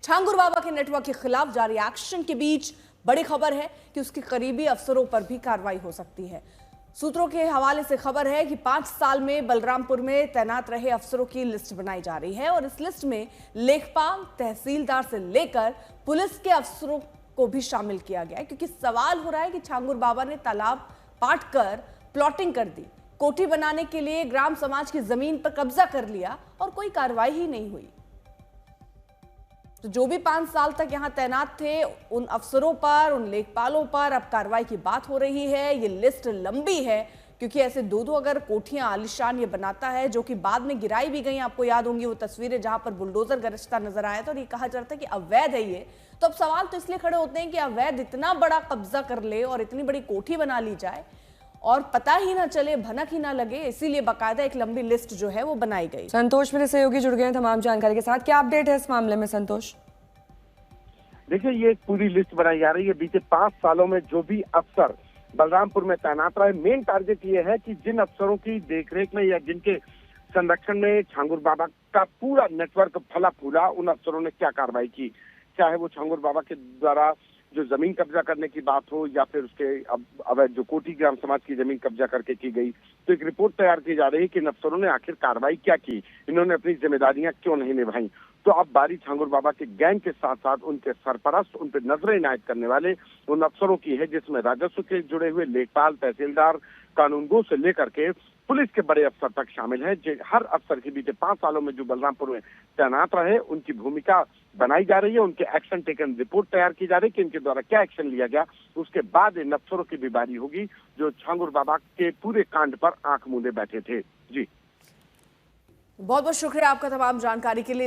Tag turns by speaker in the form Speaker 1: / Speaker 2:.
Speaker 1: छांगुर बाबा के नेटवर्क के खिलाफ जारी एक्शन के बीच बड़ी खबर है कि उसके करीबी अफसरों पर भी कार्रवाई हो सकती है। सूत्रों के हवाले से खबर है कि 5 साल में बलरामपुर में तैनात रहे अफसरों की लिस्ट बनाई जा रही है और इस लिस्ट में लेखपाल, तहसीलदार से लेकर पुलिस के अफसरों को भी शामिल किया गया है, क्योंकि सवाल हो रहा है कि छांगुर बाबा ने तालाब पाट कर प्लॉटिंग कर दी, कोठी बनाने के लिए ग्राम समाज की जमीन पर कब्जा कर लिया और कोई कार्रवाई ही नहीं हुई। तो जो भी 5 साल तक यहां तैनात थे उन अफसरों पर, उन लेखपालों पर अब कार्रवाई की बात हो रही है। ये लिस्ट लंबी है क्योंकि ऐसे दो अगर कोठियां आलिशान ये बनाता है, जो कि बाद में गिराई भी गई। आपको याद होंगी वो तस्वीरें जहां पर बुलडोजर गरजता नजर आया था और ये कहा जा रहा था कि अवैध है ये। तो अब सवाल तो इसलिए खड़े होते हैं कि अवैध इतना बड़ा कब्जा कर ले और इतनी बड़ी कोठी बना ली जाए और पता ही ना चले, भनक ही ना लगे, इसीलिए बाकायदा एक लंबी लिस्ट जो है वो बनाई गई।
Speaker 2: संतोष मेरे सहयोगी जुड़ गए हैं तमाम जानकारी के साथ। क्या अपडेट है इस मामले में संतोष?
Speaker 3: देखिए, ये एक पूरी लिस्ट बनाई जा रही है। बीते 5 सालों में जो भी अफसर बलरामपुर में तैनात रहे, मेन टारगेट ये है कि जिन अफसरों की देखरेख में या जिनके संरक्षण में छांगुर बाबा का पूरा नेटवर्क फला फूला, उन अफसरों ने क्या कार्रवाई की। चाहे वो छांगुर बाबा के द्वारा जो जमीन कब्जा करने की बात हो या फिर उसके अवैध जो कोठी ग्राम समाज की जमीन कब्जा करके की गई, तो एक रिपोर्ट तैयार की जा रही है कि इन अफसरों ने आखिर कार्रवाई क्या की, इन्होंने अपनी जिम्मेदारियां क्यों नहीं निभाई। तो अब बारी छांगुर बाबा के गैंग के साथ साथ उनके सरपरस्त, उन पर नजरें इनायत करने वाले उन अफसरों की है, जिसमें राजस्व के जुड़े हुए लेखपाल, तहसीलदार, कानूनगो से लेकर के पुलिस के बड़े अफसर तक शामिल है। हर अफसर के बीते 5 सालों में जो बलरामपुर में तैनात रहे, उनकी भूमिका बनाई जा रही है, उनके एक्शन टेकन रिपोर्ट तैयार की जा रही है कि इनके द्वारा क्या एक्शन लिया गया। उसके बाद इन अफसरों की भी बारी होगी जो छांगुर बाबा के पूरे कांड पर आंख मूंदे बैठे थे। जी,
Speaker 1: बहुत बहुत शुक्रिया आपका तमाम जानकारी के लिए।